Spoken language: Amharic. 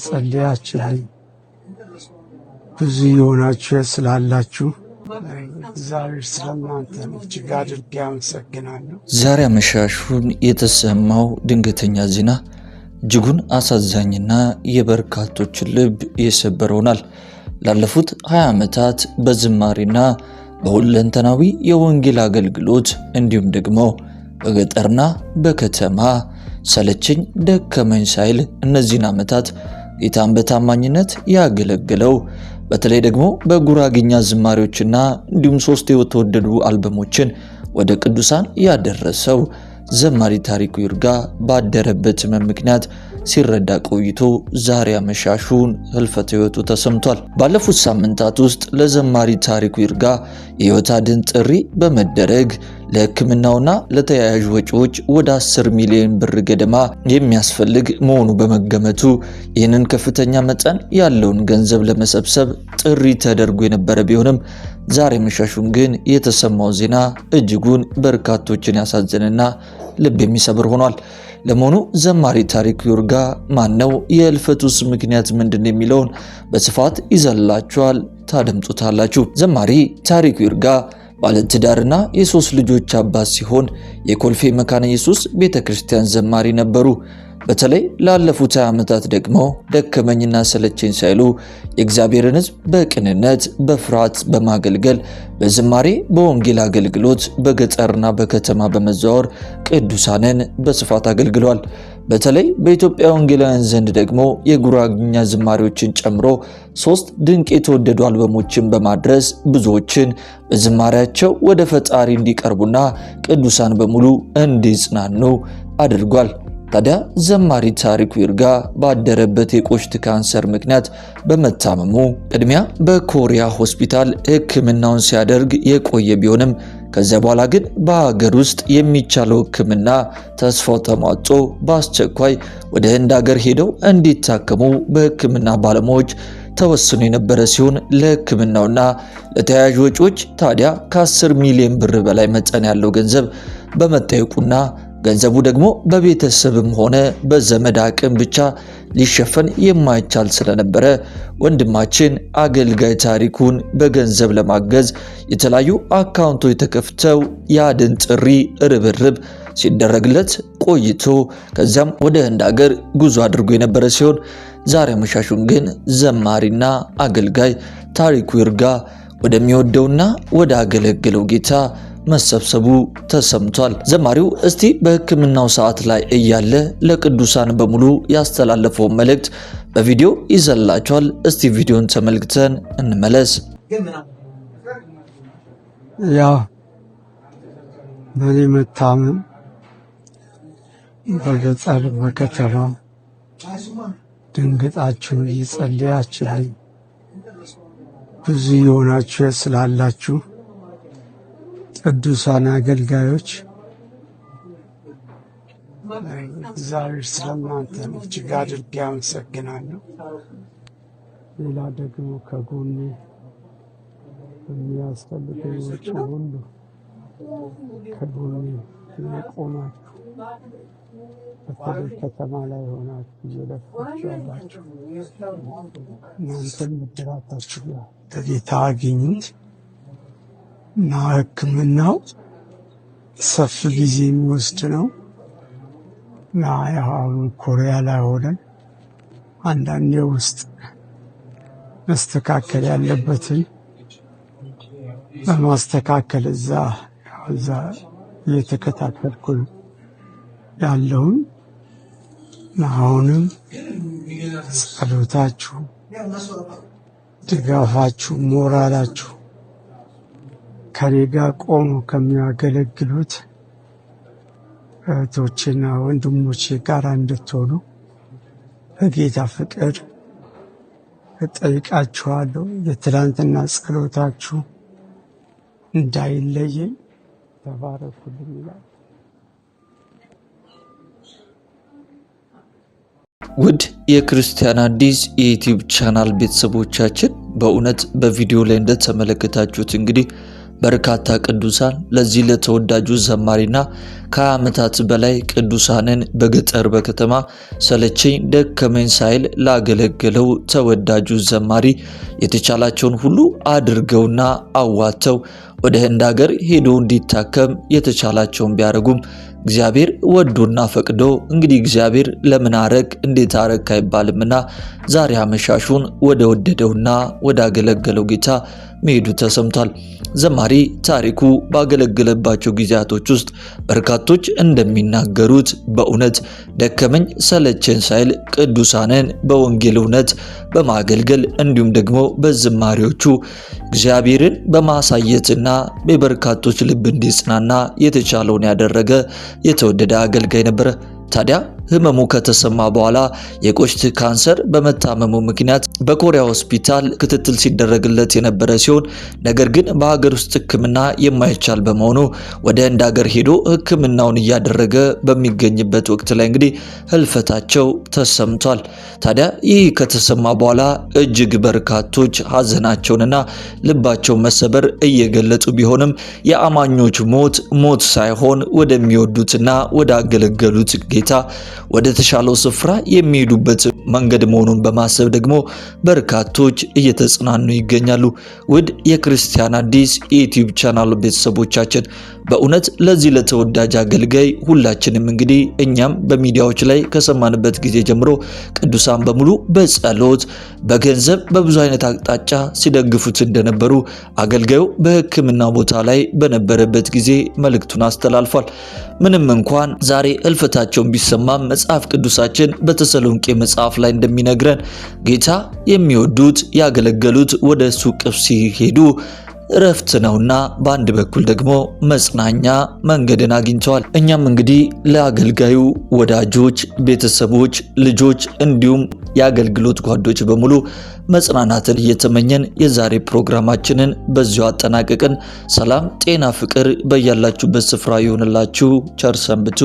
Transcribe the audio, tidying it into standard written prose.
እየጸለያችሁልኝ ብዙ የሆናችሁ ስላላችሁ እግዚአብሔር ስለእናንተ እጅግ አድርጌ አመሰግናለሁ። ዛሬ አመሻሹን የተሰማው ድንገተኛ ዜና እጅጉን አሳዛኝና የበርካቶችን ልብ የሰበረ ሆኗል። ላለፉት 20 ዓመታት በዝማሬና በሁለንተናዊ የወንጌል አገልግሎት እንዲሁም ደግሞ በገጠርና በከተማ ሰለቸኝ ደከመኝ ሳይል እነዚህን ዓመታት ጌታን በታማኝነት ያገለገለው በተለይ ደግሞ በጉራግኛ ዝማሬዎችና እንዲሁም 3 የተወደዱ አልበሞችን ወደ ቅዱሳን ያደረሰው ዘማሪ ታሪኩ ይርጋ ባደረበት ምክንያት ሲረዳ ቆይቶ ዛሬ አመሻሹን ህልፈተ ህይወቱ ተሰምቷል። ባለፉት ሳምንታት ውስጥ ለዘማሪ ታሪኩ ይርጋ የህይወት አድን ጥሪ በመደረግ ለሕክምናውና ለተያያዥ ወጪዎች ወደ 10 ሚሊዮን ብር ገደማ የሚያስፈልግ መሆኑ በመገመቱ ይህንን ከፍተኛ መጠን ያለውን ገንዘብ ለመሰብሰብ ጥሪ ተደርጎ የነበረ ቢሆንም ዛሬ አመሻሹን ግን የተሰማው ዜና እጅጉን በርካቶችን ያሳዘነና ልብ የሚሰብር ሆኗል። ለመሆኑ ዘማሪ ታሪኩ ይርጋ ማነው? የህልፈቱስ ምክንያት ምንድነው? የሚለውን በስፋት ይዘላችኋል፣ ታደምጡታላችሁ። ዘማሪ ታሪኩ ይርጋ ባለትዳርና የ3 ልጆች አባት ሲሆን የኮልፌ መካነ ኢየሱስ ቤተክርስቲያን ዘማሪ ነበሩ። በተለይ ላለፉት 20 ዓመታት ደግሞ ደከመኝና ሰለቸኝ ሳይሉ የእግዚአብሔርን ሕዝብ በቅንነት በፍርሃት በማገልገል በዝማሬ በወንጌል አገልግሎት በገጠርና በከተማ በመዘዋወር ቅዱሳንን በስፋት አገልግለዋል። በተለይ በኢትዮጵያ ወንጌላውያን ዘንድ ደግሞ የጉራግኛ ዝማሬዎችን ጨምሮ 3 ድንቅ የተወደዱ አልበሞችን በማድረስ ብዙዎችን በዝማሬያቸው ወደ ፈጣሪ እንዲቀርቡና ቅዱሳን በሙሉ እንዲጽናኑ አድርጓል። ታዲያ ዘማሪ ታሪኩ ይርጋ ባደረበት የቆሽት ካንሰር ምክንያት በመታመሙ ቅድሚያ በኮሪያ ሆስፒታል ሕክምናውን ሲያደርግ የቆየ ቢሆንም ከዚያ በኋላ ግን በሀገር ውስጥ የሚቻለው ሕክምና ተስፋው ተሟጦ በአስቸኳይ ወደ ህንድ ሀገር ሄደው እንዲታከሙ በሕክምና ባለሙያዎች ተወስኖ የነበረ ሲሆን ለሕክምናውና ለተያያዥ ወጪዎች ታዲያ ከ10 ሚሊዮን ብር በላይ መጠን ያለው ገንዘብ በመጠየቁና ገንዘቡ ደግሞ በቤተሰብም ሆነ በዘመድ አቅም ብቻ ሊሸፈን የማይቻል ስለነበረ ወንድማችን አገልጋይ ታሪኩን በገንዘብ ለማገዝ የተለያዩ አካውንቶች ተከፍተው የአድን ጥሪ ርብርብ ሲደረግለት ቆይቶ ከዚያም ወደ ህንድ ሀገር ጉዞ አድርጎ የነበረ ሲሆን ዛሬ አመሻሹን ግን ዘማሪና አገልጋይ ታሪኩ ይርጋ ወደሚወደውና ወደ አገለገለው ጌታ መሰብሰቡ ተሰምቷል። ዘማሪው እስቲ በሕክምናው ሰዓት ላይ እያለ ለቅዱሳን በሙሉ ያስተላለፈው መልእክት በቪዲዮ ይዘላችኋል። እስቲ ቪዲዮን ተመልክተን እንመለስ። በኔ መታመም በገጠር በከተማ ድንግጣችሁ እየጸለያችሁልኝ ብዙ የሆናችሁ ስላላችሁ ቅዱሳን አገልጋዮች እግዚአብሔር ስለእናንተ እጅግ አድርጌ አመሰግናለሁ። ሌላ ደግሞ ከጎኔ የሚያስፈልገኝ ወጪ ሁሉ ከጎኔ የቆማችሁ በተለይ ከተማ ላይ ሆናችሁ እየለፋችሁ ያላችሁ እናንተም ብድራታችሁ ከጌታ አግኙት እና ሕክምናው ሰፊ ጊዜ የሚወስድ ነው እና ያው ኮሪያ ላይ ሆነን አንዳንዴ ውስጥ መስተካከል ያለበትን በማስተካከል እዛ እየተከታተልኩ ያለውን አሁንም ጸሎታችሁ፣ ድጋፋችሁ፣ ሞራላችሁ ከኔ ጋር ቆሞ ከሚያገለግሉት እህቶችና ወንድሞቼ ጋር እንድትሆኑ በጌታ ፍቅር እጠይቃችኋለሁ። የትላንትና ጸሎታችሁ እንዳይለየኝ ተባረኩልኝ ይላል። ውድ የክርስቲያን አዲስ የዩቲዩብ ቻናል ቤተሰቦቻችን በእውነት በቪዲዮ ላይ እንደተመለከታችሁት እንግዲህ በርካታ ቅዱሳን ለዚህ ለተወዳጁ ዘማሪና ከ20 ዓመታት በላይ ቅዱሳንን በገጠር በከተማ ሰለቸኝ ደከመኝ ሳይል ላገለገለው ተወዳጁ ዘማሪ የተቻላቸውን ሁሉ አድርገውና አዋተው ወደ ህንድ ሀገር ሄዶ እንዲታከም የተቻላቸውን ቢያደርጉም እግዚአብሔር ወዶና ፈቅዶ እንግዲህ እግዚአብሔር ለምን አረግ እንዴት አረግ አይባልምና ዛሬ አመሻሹን ወደ ወደደውና ወደ አገለገለው ጌታ መሄዱ ተሰምቷል። ዘማሪ ታሪኩ ባገለገለባቸው ጊዜያቶች ውስጥ በርካቶች እንደሚናገሩት በእውነት ደከመኝ ሰለቸኝ ሳይል ቅዱሳንን በወንጌል እውነት በማገልገል እንዲሁም ደግሞ በዝማሬዎቹ እግዚአብሔርን በማሳየትና በበርካቶች ልብ እንዲጽናና የተቻለውን ያደረገ የተወደደ አገልጋይ ነበረ። ታዲያ ህመሙ ከተሰማ በኋላ የቆሽት ካንሰር በመታመሙ ምክንያት በኮሪያ ሆስፒታል ክትትል ሲደረግለት የነበረ ሲሆን ነገር ግን በሀገር ውስጥ ሕክምና የማይቻል በመሆኑ ወደ ህንድ ሀገር ሄዶ ሕክምናውን እያደረገ በሚገኝበት ወቅት ላይ እንግዲህ ህልፈታቸው ተሰምቷል። ታዲያ ይህ ከተሰማ በኋላ እጅግ በርካቶች ሀዘናቸውንና ልባቸው መሰበር እየገለጹ ቢሆንም የአማኞች ሞት ሳይሆን ወደሚወዱትና ወደ አገለገሉት ጌታ ወደ ተሻለው ስፍራ የሚሄዱበት መንገድ መሆኑን በማሰብ ደግሞ በርካቶች እየተጽናኑ ይገኛሉ። ውድ የክርስቲያን አዲስ የዩቲዩብ ቻናል ቤተሰቦቻችን በእውነት ለዚህ ለተወዳጅ አገልጋይ ሁላችንም እንግዲህ እኛም በሚዲያዎች ላይ ከሰማንበት ጊዜ ጀምሮ ቅዱሳን በሙሉ በጸሎት በገንዘብ በብዙ አይነት አቅጣጫ ሲደግፉት እንደነበሩ አገልጋዩ በሕክምና ቦታ ላይ በነበረበት ጊዜ መልእክቱን አስተላልፏል። ምንም እንኳን ዛሬ እልፈታቸውን ቢሰማም መጽሐፍ ቅዱሳችን በተሰሎንቄ መጽሐፍ ላይ እንደሚነግረን ጌታ የሚወዱት ያገለገሉት ወደ እሱ ቅፍ ሲሄዱ እረፍት ነውና በአንድ በኩል ደግሞ መጽናኛ መንገድን አግኝተዋል። እኛም እንግዲህ ለአገልጋዩ ወዳጆች፣ ቤተሰቦች፣ ልጆች እንዲሁም የአገልግሎት ጓዶች በሙሉ መጽናናትን እየተመኘን የዛሬ ፕሮግራማችንን በዚሁ አጠናቀቅን። ሰላም፣ ጤና፣ ፍቅር በያላችሁበት ስፍራ ይሁንላችሁ። ቸር ሰንብቱ።